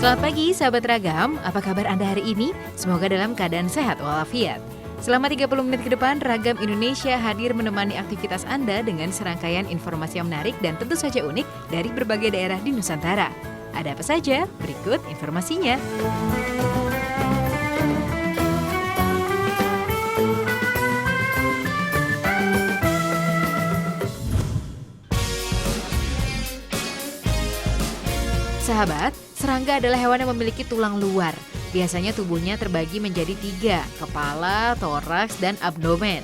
Selamat pagi sahabat Ragam, apa kabar Anda hari ini? Semoga dalam keadaan sehat walafiat. Selama 30 menit ke depan, Ragam Indonesia hadir menemani aktivitas Anda dengan serangkaian informasi yang menarik dan tentu saja unik dari berbagai daerah di Nusantara. Ada apa saja? Berikut informasinya. Sahabat, serangga adalah hewan yang memiliki tulang luar. Biasanya tubuhnya terbagi menjadi 3, kepala, toraks, dan abdomen.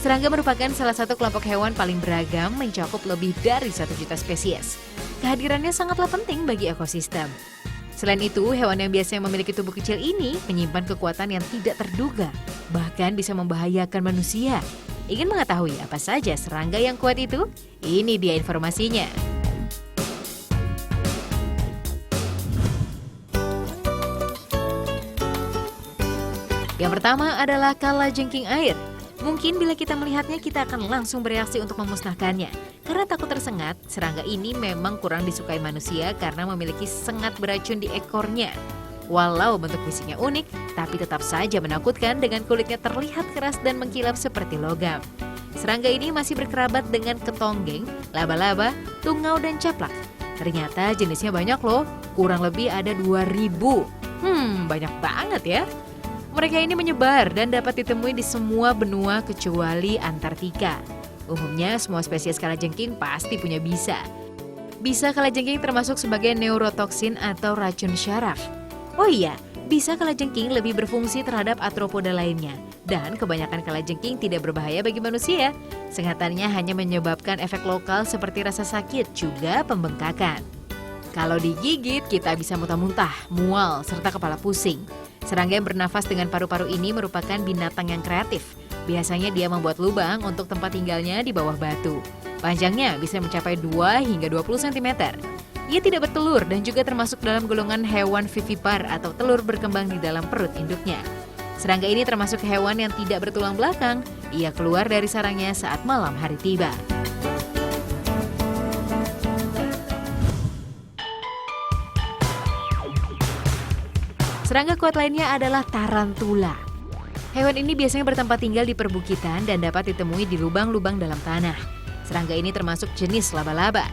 Serangga merupakan salah satu kelompok hewan paling beragam, mencakup lebih dari 1 juta spesies. Kehadirannya sangatlah penting bagi ekosistem. Selain itu, hewan yang biasanya memiliki tubuh kecil ini menyimpan kekuatan yang tidak terduga, bahkan bisa membahayakan manusia. Ingin mengetahui apa saja serangga yang kuat itu? Ini dia informasinya. Yang pertama adalah kalajengking air. Mungkin bila kita melihatnya kita akan langsung bereaksi untuk memusnahkannya. Karena takut tersengat, serangga ini memang kurang disukai manusia karena memiliki sengat beracun di ekornya. Walau bentuk fisiknya unik, tapi tetap saja menakutkan dengan kulitnya terlihat keras dan mengkilap seperti logam. Serangga ini masih berkerabat dengan ketonggeng, laba-laba, tungau, dan caplak. Ternyata jenisnya banyak loh, kurang lebih ada 2000. Banyak banget ya. Mereka ini menyebar dan dapat ditemui di semua benua kecuali Antartika. Umumnya semua spesies kalajengking pasti punya bisa. Bisa kalajengking termasuk sebagai neurotoksin atau racun syaraf. Oh iya, bisa kalajengking lebih berfungsi terhadap arthropoda lainnya. Dan kebanyakan kalajengking tidak berbahaya bagi manusia. Sengatannya hanya menyebabkan efek lokal seperti rasa sakit, juga pembengkakan. Kalau digigit, kita bisa muntah-muntah, mual, serta kepala pusing. Serangga yang bernafas dengan paru-paru ini merupakan binatang yang kreatif. Biasanya dia membuat lubang untuk tempat tinggalnya di bawah batu. Panjangnya bisa mencapai 2 hingga 20 cm. Ia tidak bertelur dan juga termasuk dalam golongan hewan vivipar atau telur berkembang di dalam perut induknya. Serangga ini termasuk hewan yang tidak bertulang belakang. Ia keluar dari sarangnya saat malam hari tiba. Serangga kuat lainnya adalah tarantula. Hewan ini biasanya bertempat tinggal di perbukitan dan dapat ditemui di lubang-lubang dalam tanah. Serangga ini termasuk jenis laba-laba.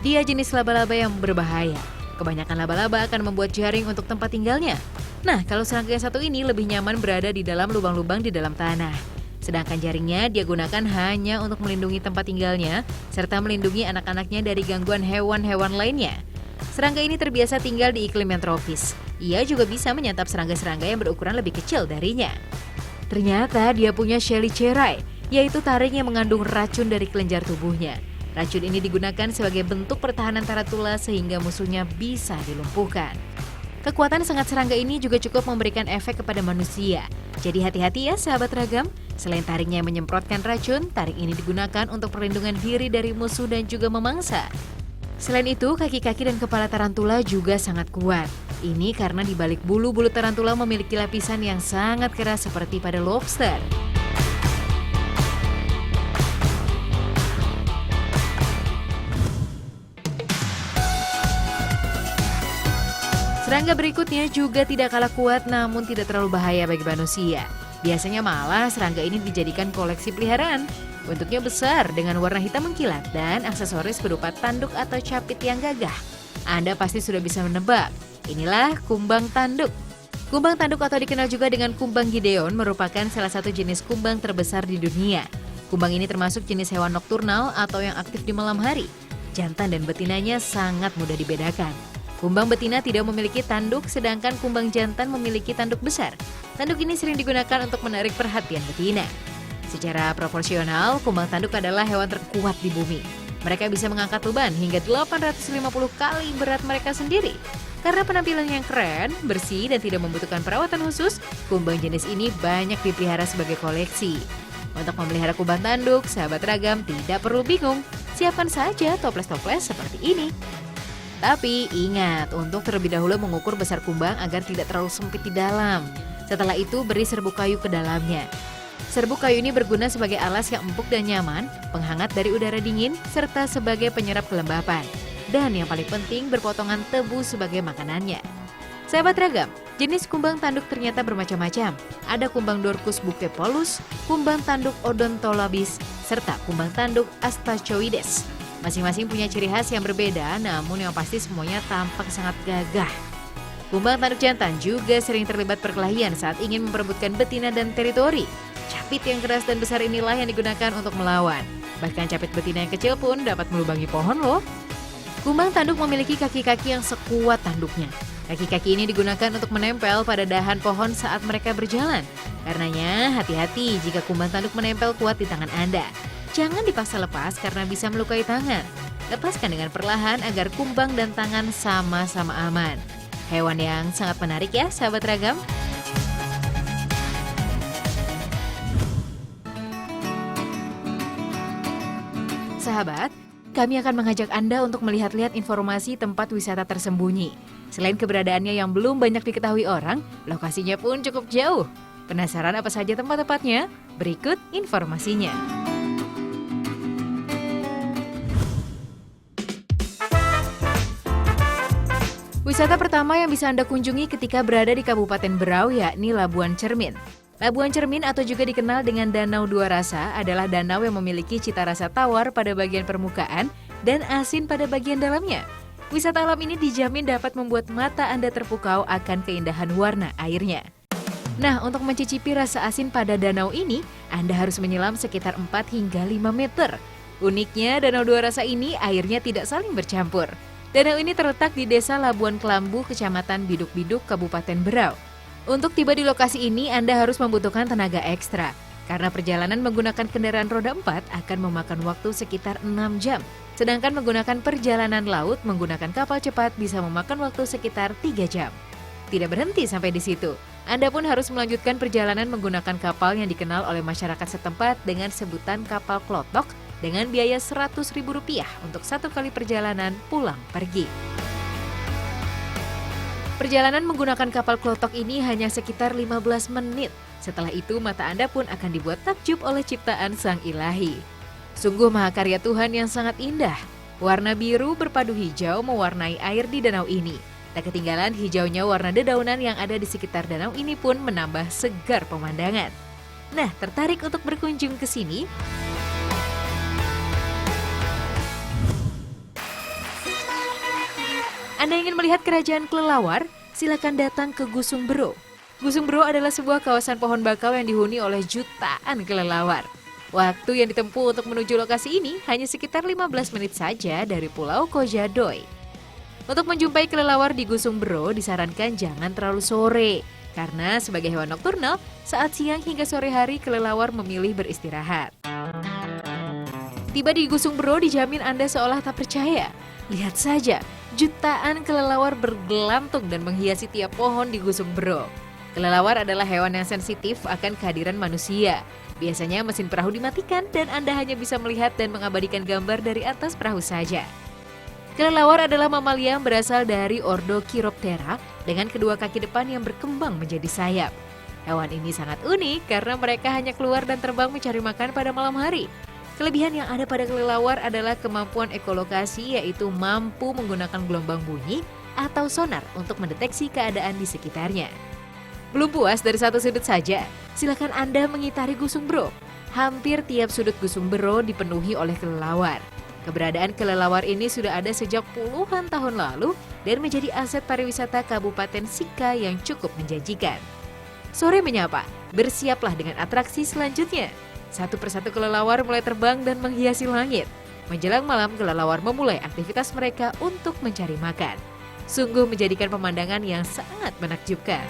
Dia jenis laba-laba yang berbahaya. Kebanyakan laba-laba akan membuat jaring untuk tempat tinggalnya. Nah, kalau serangga yang satu ini lebih nyaman berada di dalam lubang-lubang di dalam tanah. Sedangkan jaringnya dia gunakan hanya untuk melindungi tempat tinggalnya, serta melindungi anak-anaknya dari gangguan hewan-hewan lainnya. Serangga ini terbiasa tinggal di iklim yang tropis. Ia juga bisa menyantap serangga-serangga yang berukuran lebih kecil darinya. Ternyata dia punya chelicerae, yaitu taring yang mengandung racun dari kelenjar tubuhnya. Racun ini digunakan sebagai bentuk pertahanan tarantula sehingga musuhnya bisa dilumpuhkan. Kekuatan sengat serangga ini juga cukup memberikan efek kepada manusia. Jadi hati-hati ya sahabat Ragam. Selain taringnya yang menyemprotkan racun, taring ini digunakan untuk perlindungan diri dari musuh dan juga memangsa. Selain itu, kaki-kaki dan kepala tarantula juga sangat kuat. Ini karena di balik bulu-bulu tarantula memiliki lapisan yang sangat keras seperti pada lobster. Serangga berikutnya juga tidak kalah kuat namun tidak terlalu bahaya bagi manusia. Biasanya malah serangga ini dijadikan koleksi peliharaan. Bentuknya besar dengan warna hitam mengkilat dan aksesoris berupa tanduk atau capit yang gagah. Anda pasti sudah bisa menebak. Inilah kumbang tanduk. Kumbang tanduk atau dikenal juga dengan kumbang Gideon merupakan salah satu jenis kumbang terbesar di dunia. Kumbang ini termasuk jenis hewan nokturnal atau yang aktif di malam hari. Jantan dan betinanya sangat mudah dibedakan. Kumbang betina tidak memiliki tanduk, sedangkan kumbang jantan memiliki tanduk besar. Tanduk ini sering digunakan untuk menarik perhatian betina. Secara proporsional, kumbang tanduk adalah hewan terkuat di bumi. Mereka bisa mengangkat beban hingga 850 kali berat mereka sendiri. Karena penampilannya yang keren, bersih, dan tidak membutuhkan perawatan khusus, kumbang jenis ini banyak dipelihara sebagai koleksi. Untuk memelihara kumbang tanduk, sahabat Ragam tidak perlu bingung. Siapkan saja toples-toples seperti ini. Tapi ingat, untuk terlebih dahulu mengukur besar kumbang agar tidak terlalu sempit di dalam. Setelah itu, beri serbuk kayu ke dalamnya. Serbuk kayu ini berguna sebagai alas yang empuk dan nyaman, penghangat dari udara dingin, serta sebagai penyerap kelembapan. Dan yang paling penting, berpotongan tebu sebagai makanannya. Sahabat ragam, jenis kumbang tanduk ternyata bermacam-macam. Ada kumbang Dorcus bucephalus, kumbang tanduk Odontolabis, serta kumbang tanduk Astachoides. Masing-masing punya ciri khas yang berbeda, namun yang pasti semuanya tampak sangat gagah. Kumbang tanduk jantan juga sering terlibat perkelahian saat ingin memperebutkan betina dan teritori. Capit yang keras dan besar inilah yang digunakan untuk melawan. Bahkan capit betina yang kecil pun dapat melubangi pohon loh. Kumbang tanduk memiliki kaki-kaki yang sekuat tanduknya. Kaki-kaki ini digunakan untuk menempel pada dahan pohon saat mereka berjalan. Karenanya, hati-hati jika kumbang tanduk menempel kuat di tangan Anda. Jangan dipaksa lepas karena bisa melukai tangan. Lepaskan dengan perlahan agar kumbang dan tangan sama-sama aman. Hewan yang sangat menarik ya, sahabat ragam. Sahabat, kami akan mengajak Anda untuk melihat-lihat informasi tempat wisata tersembunyi. Selain keberadaannya yang belum banyak diketahui orang, lokasinya pun cukup jauh. Penasaran apa saja tempat-tempatnya? Berikut informasinya. Wisata pertama yang bisa Anda kunjungi ketika berada di Kabupaten Berau yakni Labuan Cermin. Labuan Cermin atau juga dikenal dengan Danau Dua Rasa adalah danau yang memiliki cita rasa tawar pada bagian permukaan dan asin pada bagian dalamnya. Wisata alam ini dijamin dapat membuat mata Anda terpukau akan keindahan warna airnya. Nah, untuk mencicipi rasa asin pada danau ini, Anda harus menyelam sekitar 4 hingga 5 meter. Uniknya, Danau Dua Rasa ini airnya tidak saling bercampur. Danau ini terletak di Desa Labuan Kelambu, Kecamatan Biduk-Biduk, Kabupaten Berau. Untuk tiba di lokasi ini, Anda harus membutuhkan tenaga ekstra, karena perjalanan menggunakan kendaraan roda 4 akan memakan waktu sekitar 6 jam. Sedangkan menggunakan perjalanan laut menggunakan kapal cepat bisa memakan waktu sekitar 3 jam. Tidak berhenti sampai di situ. Anda pun harus melanjutkan perjalanan menggunakan kapal yang dikenal oleh masyarakat setempat dengan sebutan kapal klotok dengan biaya Rp100.000 untuk 1 kali perjalanan pulang pergi. Perjalanan menggunakan kapal klotok ini hanya sekitar 15 menit. Setelah itu mata Anda pun akan dibuat takjub oleh ciptaan Sang Ilahi. Sungguh mahakarya Tuhan yang sangat indah. Warna biru berpadu hijau mewarnai air di danau ini. Tak ketinggalan hijaunya warna dedaunan yang ada di sekitar danau ini pun menambah segar pemandangan. Nah, tertarik untuk berkunjung ke sini? Anda ingin melihat kerajaan kelelawar? Silakan datang ke Gusung Bero. Gusung Bero adalah sebuah kawasan pohon bakau yang dihuni oleh jutaan kelelawar. Waktu yang ditempuh untuk menuju lokasi ini hanya sekitar 15 menit saja dari Pulau Kojadoi. Untuk menjumpai kelelawar di Gusung Bero disarankan jangan terlalu sore, karena sebagai hewan nokturnal, saat siang hingga sore hari kelelawar memilih beristirahat. Tiba di Gusung Bero dijamin Anda seolah tak percaya. Lihat saja, jutaan kelelawar bergelantung dan menghiasi tiap pohon di Gusung Bero. Kelelawar adalah hewan yang sensitif akan kehadiran manusia. Biasanya mesin perahu dimatikan dan Anda hanya bisa melihat dan mengabadikan gambar dari atas perahu saja. Kelelawar adalah mamalia yang berasal dari ordo Chiroptera dengan kedua kaki depan yang berkembang menjadi sayap. Hewan ini sangat unik karena mereka hanya keluar dan terbang mencari makan pada malam hari. Kelebihan yang ada pada kelelawar adalah kemampuan ekolokasi, yaitu mampu menggunakan gelombang bunyi atau sonar untuk mendeteksi keadaan di sekitarnya. Belum puas dari satu sudut saja, silakan Anda mengitari Gusung Bero. Hampir tiap sudut Gusung Bero dipenuhi oleh kelelawar. Keberadaan kelelawar ini sudah ada sejak puluhan tahun lalu dan menjadi aset pariwisata Kabupaten Sika yang cukup menjanjikan. Sore menyapa, bersiaplah dengan atraksi selanjutnya. Satu persatu kelelawar mulai terbang dan menghiasi langit. Menjelang malam, kelelawar memulai aktivitas mereka untuk mencari makan. Sungguh menjadikan pemandangan yang sangat menakjubkan.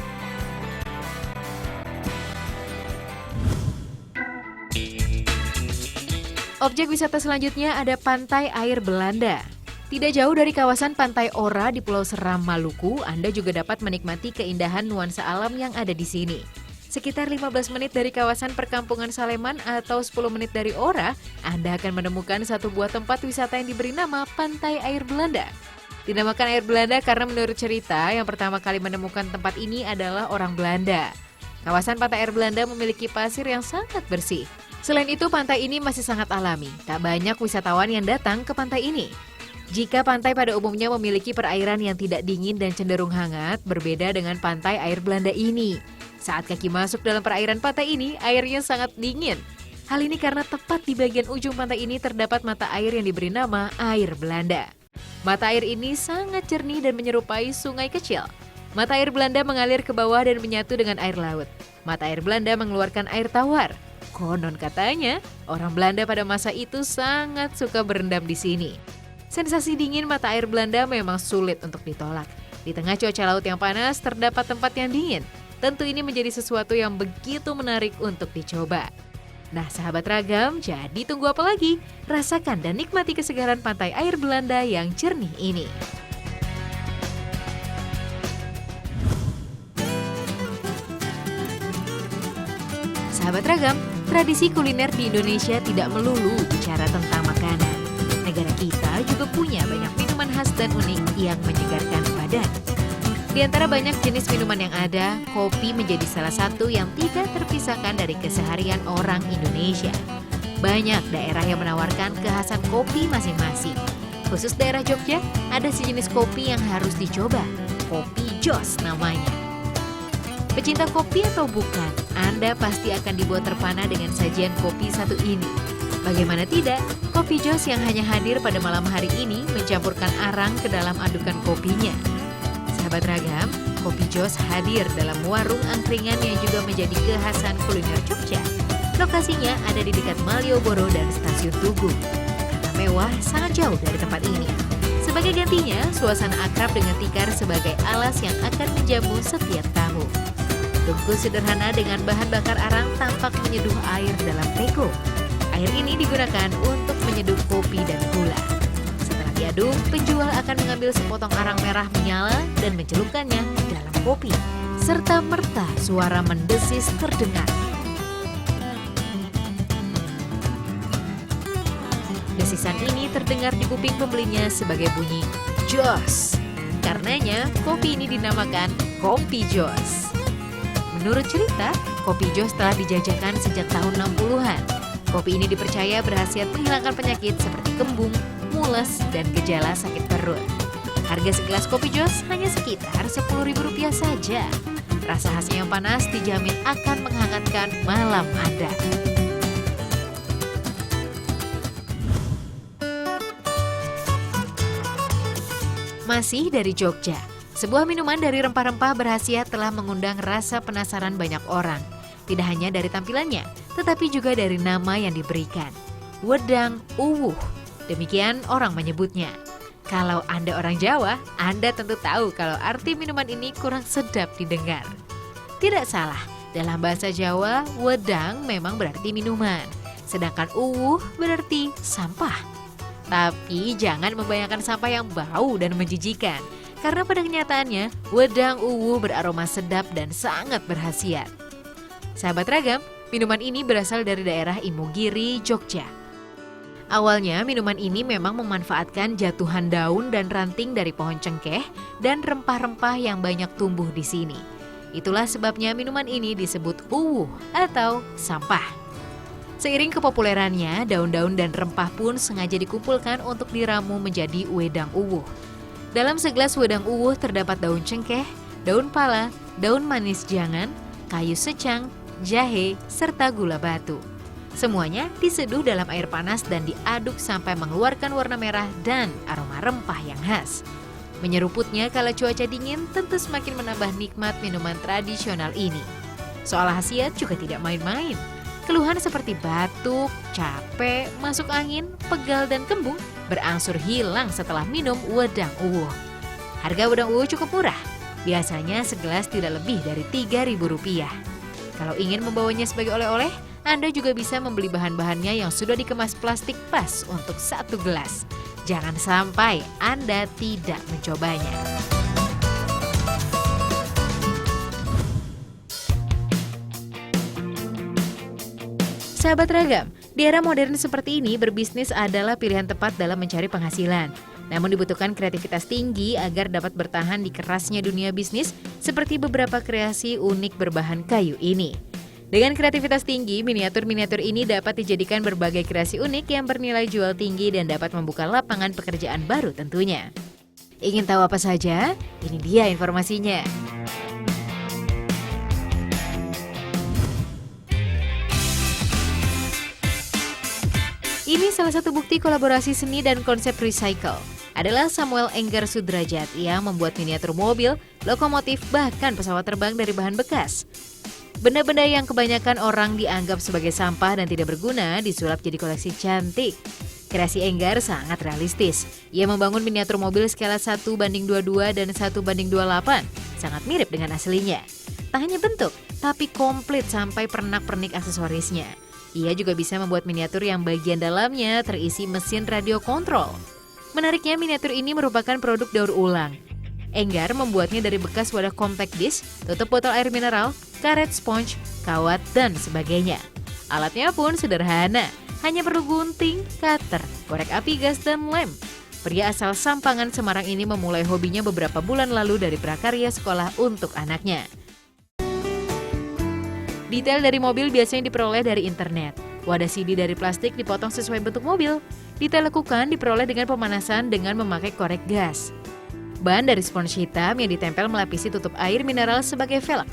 Objek wisata selanjutnya ada Pantai Air Belanda. Tidak jauh dari kawasan Pantai Ora di Pulau Seram, Maluku, Anda juga dapat menikmati keindahan nuansa alam yang ada di sini. Sekitar 15 menit dari kawasan perkampungan Saleman atau 10 menit dari Ora, Anda akan menemukan satu buah tempat wisata yang diberi nama Pantai Air Belanda. Dinamakan Air Belanda karena menurut cerita, yang pertama kali menemukan tempat ini adalah orang Belanda. Kawasan Pantai Air Belanda memiliki pasir yang sangat bersih. Selain itu, pantai ini masih sangat alami. Tak banyak wisatawan yang datang ke pantai ini. Jika pantai pada umumnya memiliki perairan yang tidak dingin dan cenderung hangat, berbeda dengan pantai air Belanda ini. Saat kaki masuk dalam perairan pantai ini, airnya sangat dingin. Hal ini karena tepat di bagian ujung pantai ini terdapat mata air yang diberi nama air Belanda. Mata air ini sangat jernih dan menyerupai sungai kecil. Mata air Belanda mengalir ke bawah dan menyatu dengan air laut. Mata air Belanda mengeluarkan air tawar. Konon katanya, orang Belanda pada masa itu sangat suka berendam di sini. Sensasi dingin mata air Belanda memang sulit untuk ditolak. Di tengah cuaca laut yang panas, terdapat tempat yang dingin. Tentu ini menjadi sesuatu yang begitu menarik untuk dicoba. Nah, sahabat Ragam, jadi tunggu apa lagi? Rasakan dan nikmati kesegaran pantai air Belanda yang jernih ini. Sahabat Ragam, tradisi kuliner di Indonesia tidak melulu bicara tentang makanan. Negara kita juga punya banyak minuman khas dan unik yang menyegarkan badan. Di antara banyak jenis minuman yang ada, kopi menjadi salah satu yang tidak terpisahkan dari keseharian orang Indonesia. Banyak daerah yang menawarkan kekhasan kopi masing-masing. Khusus daerah Jogja, ada sejenis kopi yang harus dicoba. Kopi Jos namanya. Pecinta kopi atau bukan, Anda pasti akan dibuat terpana dengan sajian kopi satu ini. Bagaimana tidak, Kopi Jos yang hanya hadir pada malam hari ini mencampurkan arang ke dalam adukan kopinya. Sahabat Ragam, Kopi Jos hadir dalam warung angkringan yang juga menjadi kekhasan kuliner Jogja. Lokasinya ada di dekat Malioboro dan Stasiun Tugu. Karena mewah, sangat jauh dari tempat ini. Sebagai gantinya, suasana akrab dengan tikar sebagai alas yang akan menjamu setiap tamu. Tungku sederhana dengan bahan bakar arang tampak menyeduh air dalam teko. Air ini digunakan untuk menyeduh kopi dan gula. Setelah diaduk, penjual akan mengambil sepotong arang merah menyala dan mencelupkannya ke dalam kopi. Serta merta suara mendesis terdengar. Desisan ini terdengar di kuping pembelinya sebagai bunyi Jos. Karenanya, kopi ini dinamakan Kopi Jos. Menurut cerita, Kopi Jos telah dijajakan sejak tahun 60-an. Kopi ini dipercaya berkhasiat menghilangkan penyakit seperti kembung, mules, dan gejala sakit perut. Harga segelas Kopi Jos hanya sekitar Rp10.000 saja. Rasa khasnya yang panas dijamin akan menghangatkan malam Anda. Masih dari Jogja, sebuah minuman dari rempah-rempah berkhasiat telah mengundang rasa penasaran banyak orang. Tidak hanya dari tampilannya, tetapi juga dari nama yang diberikan. Wedang Uwuh, demikian orang menyebutnya. Kalau Anda orang Jawa, Anda tentu tahu kalau arti minuman ini kurang sedap didengar. Tidak salah, dalam bahasa Jawa, wedang memang berarti minuman. Sedangkan uwuh berarti sampah. Tapi jangan membayangkan sampah yang bau dan menjijikan. Karena pada kenyataannya, wedang uwuh beraroma sedap dan sangat berkhasiat. Sahabat Ragam, minuman ini berasal dari daerah Imogiri, Jogja. Awalnya minuman ini memang memanfaatkan jatuhan daun dan ranting dari pohon cengkeh dan rempah-rempah yang banyak tumbuh di sini. Itulah sebabnya minuman ini disebut uwuh atau sampah. Seiring kepopulerannya, daun-daun dan rempah pun sengaja dikumpulkan untuk diramu menjadi wedang uwuh. Dalam segelas wedang uwuh terdapat daun cengkeh, daun pala, daun manis jangan, kayu secang, jahe, serta gula batu. Semuanya diseduh dalam air panas dan diaduk sampai mengeluarkan warna merah dan aroma rempah yang khas. Menyeruputnya kala cuaca dingin tentu semakin menambah nikmat minuman tradisional ini. Soal khasiat juga tidak main-main. Keluhan seperti batuk, capek, masuk angin, pegal, dan kembung berangsur hilang setelah minum wedang uwuh. Harga wedang uwuh cukup murah. Biasanya segelas tidak lebih dari Rp3.000. Kalau ingin membawanya sebagai oleh-oleh, Anda juga bisa membeli bahan-bahannya yang sudah dikemas plastik pas untuk satu gelas. Jangan sampai Anda tidak mencobanya. Sahabat Ragam, di era modern seperti ini berbisnis adalah pilihan tepat dalam mencari penghasilan. Namun dibutuhkan kreativitas tinggi agar dapat bertahan di kerasnya dunia bisnis seperti beberapa kreasi unik berbahan kayu ini. Dengan kreativitas tinggi, miniatur-miniatur ini dapat dijadikan berbagai kreasi unik yang bernilai jual tinggi dan dapat membuka lapangan pekerjaan baru tentunya. Ingin tahu apa saja? Ini dia informasinya. Ini salah satu bukti kolaborasi seni dan konsep recycle. Adalah Samuel Enggar Sudrajat yang membuat miniatur mobil, lokomotif, bahkan pesawat terbang dari bahan bekas. Benda-benda yang kebanyakan orang dianggap sebagai sampah dan tidak berguna disulap jadi koleksi cantik. Kreasi Enggar sangat realistis. Ia membangun miniatur mobil skala 1:22 dan 1:28. Sangat mirip dengan aslinya. Tak hanya bentuk, tapi komplit sampai pernak-pernik aksesorisnya. Ia juga bisa membuat miniatur yang bagian dalamnya terisi mesin radio kontrol. Menariknya, miniatur ini merupakan produk daur ulang. Enggar membuatnya dari bekas wadah compact disc, tutup botol air mineral, karet sponge, kawat, dan sebagainya. Alatnya pun sederhana, hanya perlu gunting, cutter, korek api gas, dan lem. Pria asal Sampangan, Semarang ini memulai hobinya beberapa bulan lalu dari prakarya sekolah untuk anaknya. Detail dari mobil biasanya diperoleh dari internet. Wadah CD dari plastik dipotong sesuai bentuk mobil. Detail lekukan diperoleh dengan pemanasan dengan memakai korek gas. Ban dari spons hitam yang ditempel melapisi tutup air mineral sebagai velg.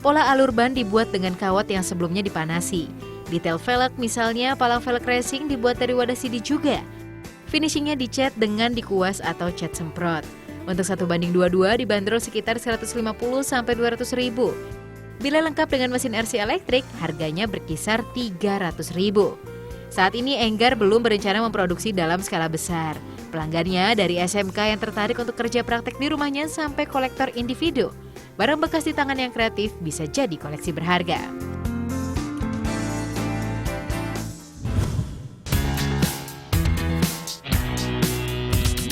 Pola alur ban dibuat dengan kawat yang sebelumnya dipanasi. Detail velg misalnya palang velg racing dibuat dari wadah CD juga. Finishingnya dicat dengan dikuas atau cat semprot. Untuk 1:22 dibanderol sekitar 150–200 ribu. Bila lengkap dengan mesin RC elektrik, harganya berkisar 300 ribu. Saat ini Enggar belum berencana memproduksi dalam skala besar. Pelanggannya dari SMK yang tertarik untuk kerja praktek di rumahnya sampai kolektor individu. Barang bekas di tangan yang kreatif bisa jadi koleksi berharga.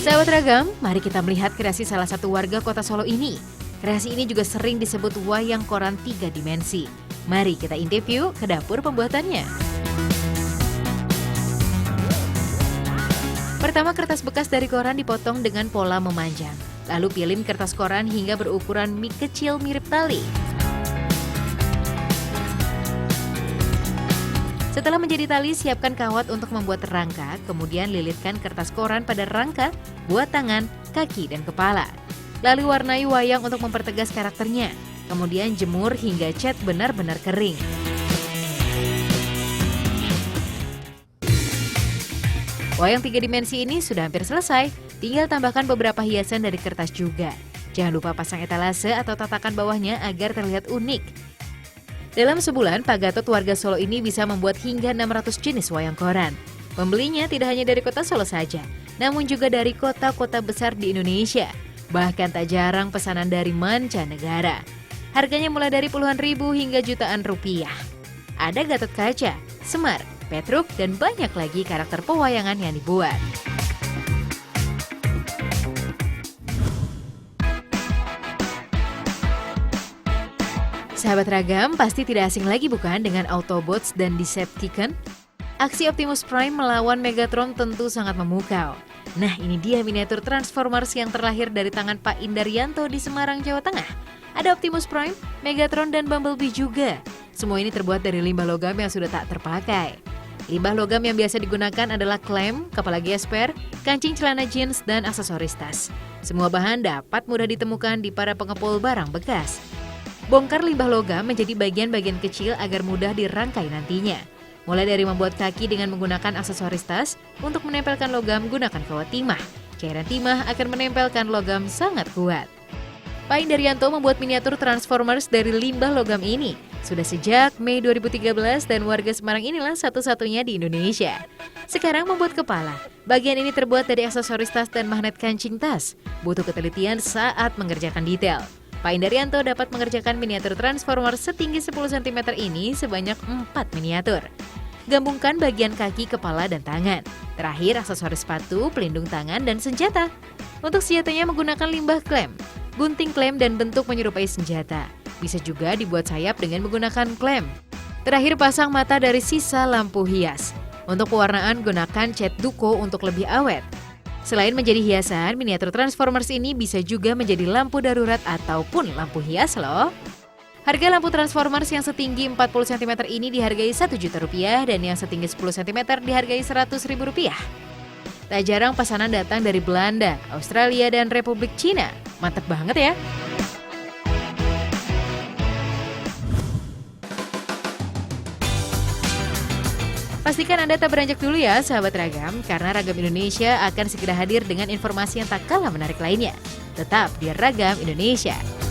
Sahabat Ragam, mari kita melihat kreasi salah satu warga kota Solo ini. Kreasi ini juga sering disebut wayang koran 3 dimensi. Mari kita intip yuk ke dapur pembuatannya. Pertama, kertas bekas dari koran dipotong dengan pola memanjang. Lalu pilin kertas koran hingga berukuran mie kecil mirip tali. Setelah menjadi tali, siapkan kawat untuk membuat rangka, kemudian lilitkan kertas koran pada rangka, buat tangan, kaki, dan kepala. Lalu warnai wayang untuk mempertegas karakternya. Kemudian jemur hingga cat benar-benar kering. Wayang 3 dimensi ini sudah hampir selesai. Tinggal tambahkan beberapa hiasan dari kertas juga. Jangan lupa pasang etalase atau tatakan bawahnya agar terlihat unik. Dalam sebulan, Pak Gatot warga Solo ini bisa membuat hingga 600 jenis wayang koran. Pembelinya tidak hanya dari kota Solo saja, namun juga dari kota-kota besar di Indonesia. Bahkan tak jarang pesanan dari mancanegara. Harganya mulai dari puluhan ribu hingga jutaan rupiah. Ada Gatot Kaca, Semar, Petruk, dan banyak lagi karakter pewayangan yang dibuat. Sahabat Ragam, pasti tidak asing lagi bukan dengan Autobots dan Decepticon? Aksi Optimus Prime melawan Megatron tentu sangat memukau. Nah, ini dia miniatur Transformers yang terlahir dari tangan Pak Indaryanto di Semarang, Jawa Tengah. Ada Optimus Prime, Megatron, dan Bumblebee juga. Semua ini terbuat dari limbah logam yang sudah tak terpakai. Limbah logam yang biasa digunakan adalah klem, kepala gesper, kancing celana jeans, dan aksesoris tas. Semua bahan dapat mudah ditemukan di para pengepul barang bekas. Bongkar limbah logam menjadi bagian-bagian kecil agar mudah dirangkai nantinya. Mulai dari membuat kaki dengan menggunakan aksesoris tas, untuk menempelkan logam gunakan kawat timah. Cairan timah akan menempelkan logam sangat kuat. Pak Indaryanto membuat miniatur Transformers dari limbah logam ini. Sudah sejak Mei 2013 dan warga Semarang inilah satu-satunya di Indonesia. Sekarang membuat kepala. Bagian ini terbuat dari aksesoris tas dan magnet kancing tas. Butuh ketelitian saat mengerjakan detail. Pak Indaryanto dapat mengerjakan miniatur Transformers setinggi 10 cm ini sebanyak 4 miniatur. Gabungkan bagian kaki, kepala, dan tangan. Terakhir, aksesoris sepatu, pelindung tangan, dan senjata. Untuk senjatanya menggunakan limbah klem, gunting klem, dan bentuk menyerupai senjata. Bisa juga dibuat sayap dengan menggunakan klem. Terakhir, pasang mata dari sisa lampu hias. Untuk pewarnaan, gunakan cat duko untuk lebih awet. Selain menjadi hiasan, miniatur Transformers ini bisa juga menjadi lampu darurat ataupun lampu hias loh. Harga lampu Transformers yang setinggi 40 cm ini dihargai Rp1.000.000 dan yang setinggi 10 cm dihargai Rp100.000. Tak jarang pesanan datang dari Belanda, Australia, dan Republik Cina. Mantap banget ya! Pastikan Anda tak beranjak dulu ya, sahabat Ragam, karena Ragam Indonesia akan segera hadir dengan informasi yang tak kalah menarik lainnya. Tetap di Ragam Indonesia.